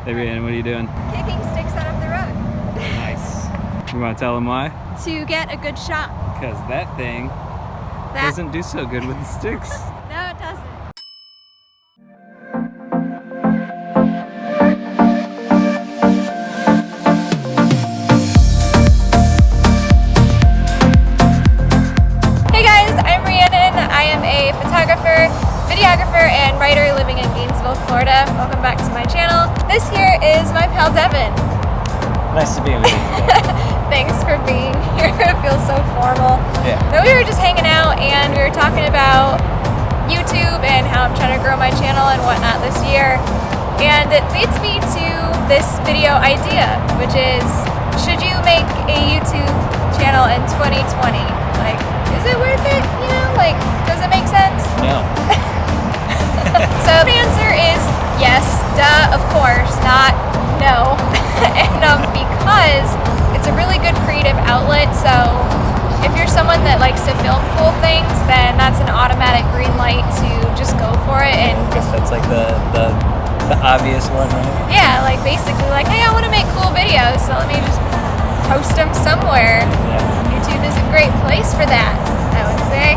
Hey Rhiannon, what are you doing? Kicking sticks out of the road. Nice. You want to tell them why? To get a good shot. Because that thing doesn't do so good with the sticks. No, it doesn't. Hey guys, I'm Rhiannon. I am a photographer, videographer, and writer living in Gainesville, Florida. Welcome back to my channel. This here is my pal Deven. Nice to be with you. Thanks for being here. It feels so formal. Yeah. So we were just hanging out and we were talking about YouTube and how I'm trying to grow my channel and whatnot this year. And it leads me to this video idea, which is, should you make a YouTube channel in 2020? Like, is it worth it? You know, like, does it make sense? No. So the answer is yes, duh, of course, not no. And because it's a really good creative outlet, so if you're someone that likes to film cool things, then that's an automatic green light to just go for it. And I guess that's like the obvious one, right? yeah, like basically like, hey, I want to make cool videos, so let me just post them somewhere. Yeah. YouTube is a great place for that, I would say.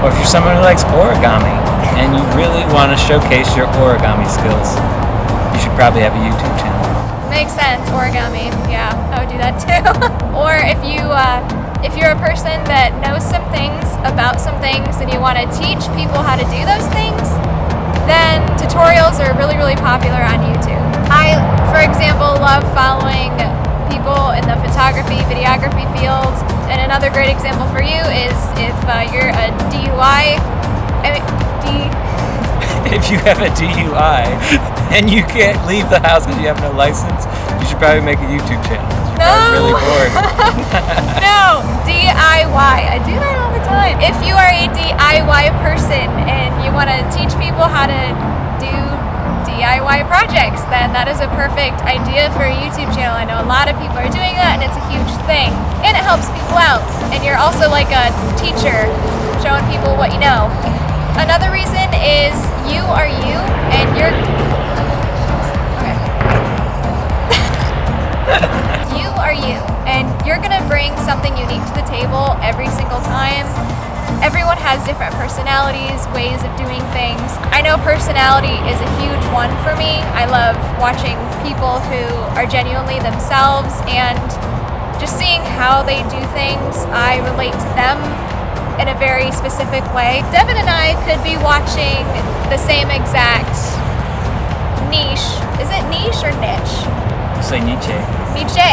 Or if you're someone who likes origami and you really want to showcase your origami skills, you should probably have a YouTube channel. Makes sense, origami. Yeah, I would do that too. Or if you're a person that knows some things about some things and you want to teach people how to do those things, then tutorials are really, really popular on YouTube. I, for example, love following people in the photography, videography field. And another great example for you is if you're a If you have a DUI and you can't leave the house because you have no license, you should probably make a YouTube channel. You're probably really bored. No, DIY. I do that all the time. If you are a DIY person and you want to teach people how to do DIY projects, then that is a perfect idea for a YouTube channel. I know a lot of people are doing that and it's a huge thing. And it helps people out. And you're also like a teacher, showing people what you know. Another reason is you are you and you're... Okay. You are you and you're gonna bring something unique to the table every single time. Everyone has different personalities, ways of doing things. I know personality is a huge one for me. I love watching people who are genuinely themselves and just seeing how they do things. I relate to them in a very specific way. Deven and I could be watching the same exact niche. Is it niche or niche? Say Nietzsche. Niche,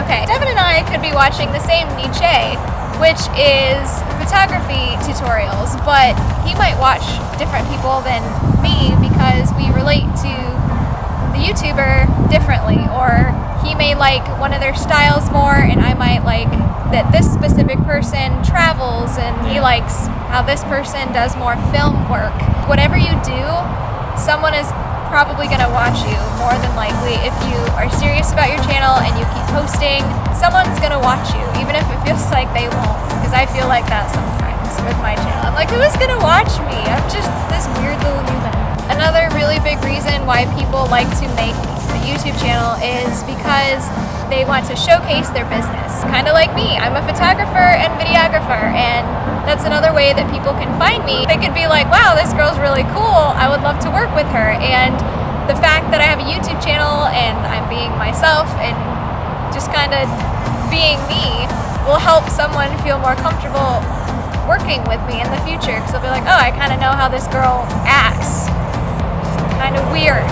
okay. Deven and I could be watching the same niche, which is photography tutorials, but he might watch different people than me because we relate to the YouTuber differently, or he may like one of their styles more and I might like that this specific person travels and he likes how this person does more film work. Whatever you do, someone is probably going to watch you more than likely. If you are serious about your channel and you keep posting, someone's going to watch you, even if it feels like they won't, because I feel like that sometimes with my channel. I'm like, who is going to watch me? I'm just this weird little human. Another really big reason why people like to make a YouTube channel is because they want to showcase their business. Kind of like me. I'm a photographer and videographer, and that's another way that people can find me. They could be like, wow, this girl's really cool. I would love to work with her. And the fact that I have a YouTube channel and I'm being myself and just kind of being me will help someone feel more comfortable working with me in the future. Because they'll be like, oh, I kind of know how this girl acts. Kind of weird.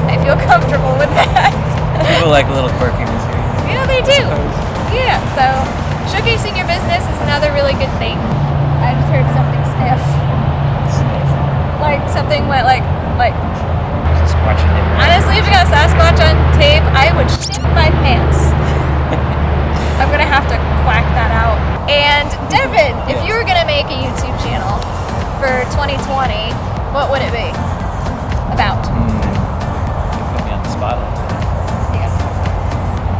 I feel comfortable with that. People like a little quirkiness here. Yeah, they do. Yeah, so showcasing your business is another really good thing. I just heard something sniff. Like something went like. Sasquatch in there. Honestly, if you got Sasquatch on tape, I would shit my pants. I'm gonna have to quack that out. And Deven, if you were gonna make a YouTube channel for 2020, what would it be about? Put me on the spot like that.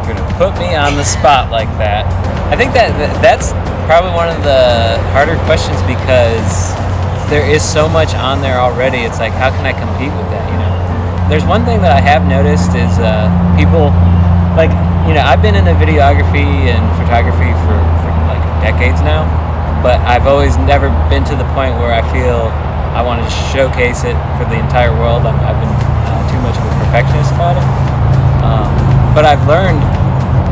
You're gonna put me on the spot like that. I think that's probably one of the harder questions because there is so much on there already. It's like, how can I compete with that, you know? there's one thing that I have noticed is people, like, I've been in the videography and photography for like decades now, but I've always never been to the point where I feel I want to showcase it for the entire world. I've been too much of a perfectionist about it. But I've learned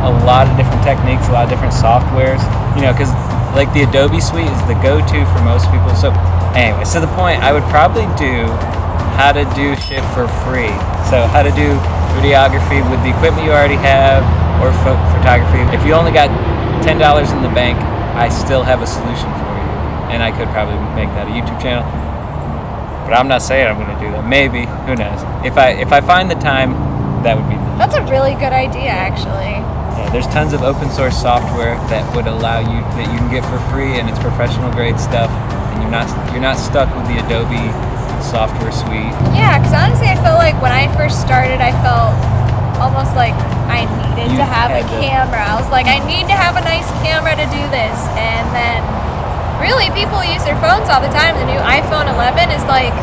a lot of different techniques, a lot of different softwares, because like the Adobe suite is the go-to for most people. So anyway, to the point, I would probably do how to do shit for free. So how to do videography with the equipment you already have, or photography. If you only got $10 in the bank, I still have a solution for you, and I could probably make that a YouTube channel. But I'm not saying I'm going to do that. Maybe, who knows? If I find the time, that would be. That's a really good idea, actually. Yeah, there's tons of open source software that would allow you that you can get for free, and it's professional grade stuff, and you're not stuck with the Adobe software suite. Yeah, because honestly, I felt like when I first started, I felt almost like I needed to have a camera. I was like, I need to have a nice camera to do this, and then really, people use their phones all the time. The new iPhone 11 is like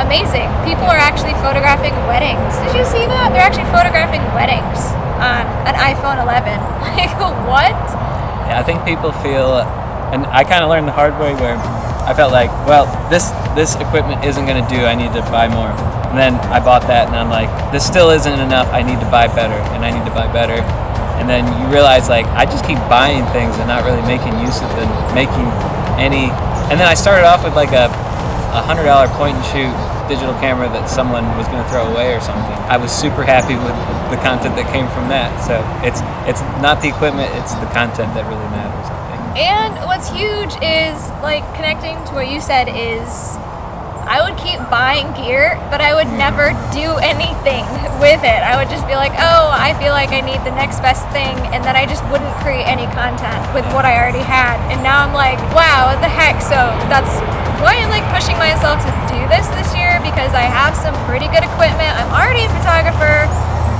amazing. People are actually photographing weddings. Did you see that? They're actually photographing weddings on an iPhone 11. Like, what? Yeah, I think people feel, and I kind of learned the hard way where I felt like, well, this equipment isn't going to do. I need to buy more. And then I bought that, and I'm like, this still isn't enough. I need to buy better, and I need to buy better. And then you realize, like, I just keep buying things and not really making use of them, making any. And then I started off with like a $100 point and shoot digital camera that someone was going to throw away or something. I was super happy with the content that came from that. So it's not the equipment, it's the content that really matters, I think. And what's huge is, like, connecting to what you said is, I would keep buying gear, but I would never do anything with it. I would just be like, oh, I feel like I need the next best thing, and then I just wouldn't create any content with what I already had. And now I'm like, wow, what the heck? So that's why I'm like pushing myself to do this year, because I have some pretty good equipment. I'm already a photographer,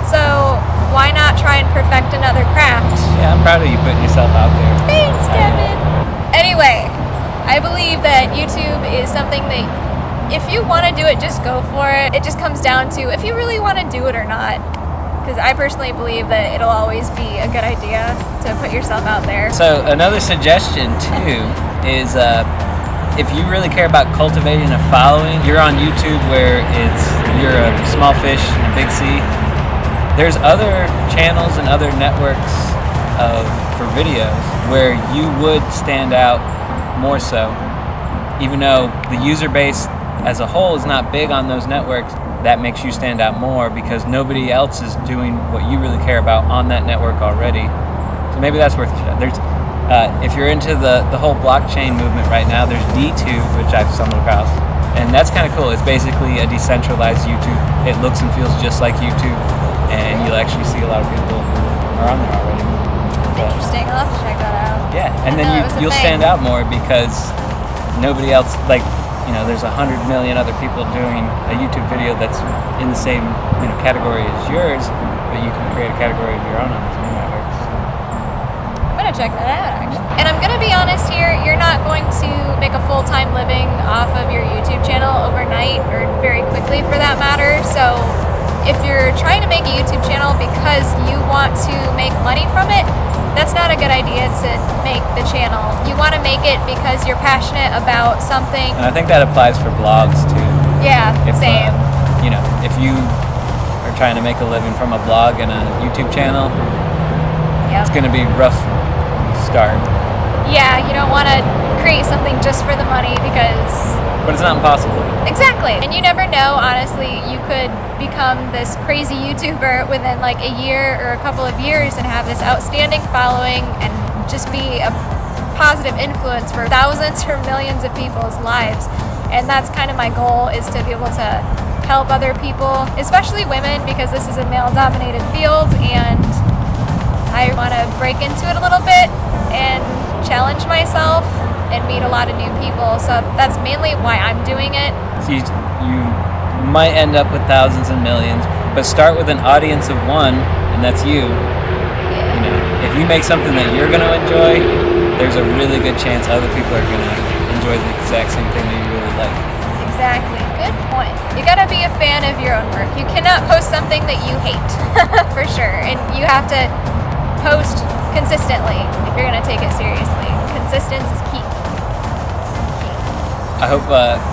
so why not try and perfect another craft? Yeah, I'm proud of you putting yourself out there. Thanks, Devin. Anyway, I believe that YouTube is something that if you want to do it, just go for it. It just comes down to if you really want to do it or not. Because I personally believe that it'll always be a good idea to put yourself out there. So another suggestion too is if you really care about cultivating a following, you're on YouTube where you're a small fish in a big sea. There's other channels and other networks for videos where you would stand out more so, even though the user base as a whole is not big on those networks. That makes you stand out more because nobody else is doing what you really care about on that network already. So maybe that's worth a shot. There's, if you're into the whole blockchain movement right now, there's D2, which I've stumbled across, and that's kind of cool. It's basically a decentralized YouTube. It looks and feels just like YouTube, and you'll actually see a lot of people who are on there already. Interesting. I'll have to check that out. Yeah, and then you'll stand out more because nobody else, like, there's 100 million other people doing a YouTube video that's in the same category as yours, but you can create a category of your own on these new networks. I'm gonna check that out, actually. And I'm gonna be honest here, you're not going to make a full-time living off of your YouTube channel overnight, or very quickly for that matter. So if you're trying to make a YouTube channel because you want to make money from it, that's not a good idea to make the channel. You want to make it because you're passionate about something. And I think that applies for blogs too. Yeah, same. If you are trying to make a living from a blog and a YouTube channel, it's going to be rough start. Yeah, you don't want to create something just for the money because... But it's not impossible. Exactly. And you never know, honestly, you could become this crazy YouTuber within like a year or a couple of years and have this outstanding following and just be a positive influence for thousands or millions of people's lives. And that's kind of my goal, is to be able to help other people, especially women, because this is a male-dominated field, and I want to break into it a little bit and challenge myself and meet a lot of new people. So that's mainly why I'm doing it. So you might end up with thousands and millions, but start with an audience of one, and that's you. Yeah. If you make something that you're going to enjoy, there's a really good chance other people are going to enjoy the exact same thing that you really like. Exactly. Good point. You gotta be a fan of your own work. You cannot post something that you hate, for sure. And you have to post consistently if you're gonna take it seriously. Consistency is key. I hope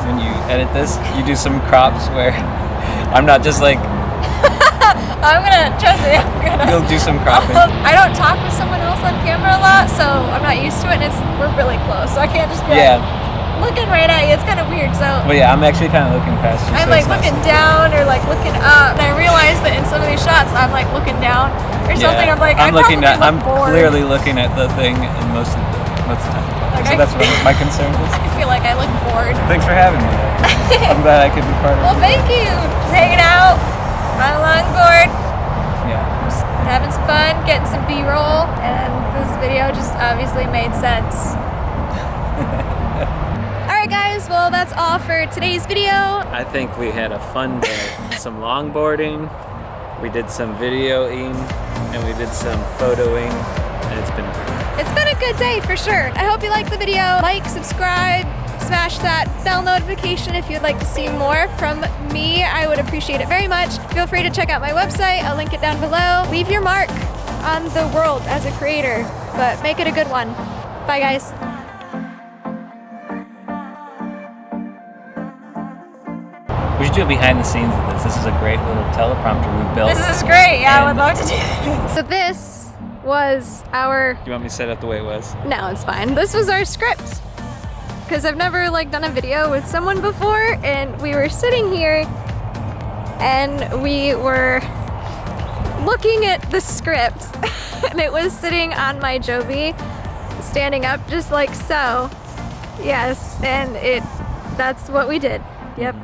when you edit this, you do some crops where I'm not just like. Trust me, I'm gonna. You'll do some cropping. I don't talk with someone else on camera a lot, so I'm not used to it, and we're really close, so I can't just be looking right at you. It's kind of weird, so. Well, yeah, I'm actually kind of looking past you. I'm like looking down or like looking up, and I realize that in some of these shots, I'm like looking down or something. I'm like, I'm clearly looking at the thing in most of the time. So that's what my concern is. I feel like I look bored. Thanks for having me. I'm glad I could be part of it. Well, thank you. Just hanging out on a longboard. Yeah. Just having some fun, getting some B-roll, and this video just obviously made sense. Alright guys, well that's all for today's video. I think we had a fun day. Some longboarding, we did some videoing, and we did some photoing, and it's been great. It's been a good day for sure. I hope you liked the video. Like, subscribe, smash that bell notification if you'd like to see more from me. I would appreciate it very much. Feel free to check out my website. I'll link it down below. Leave your mark on the world as a creator, but make it a good one. Bye guys. We should do a behind the scenes of this. This is a great little teleprompter we've built. This is great. Yeah, I would love to do this. So this was our... Do you want me to set up the way it was? No, it's fine. This was our script. Because I've never done a video with someone before, and we were sitting here and we were looking at the script and it was sitting on my Joby, standing up just like so. Yes, and that's what we did. Yep.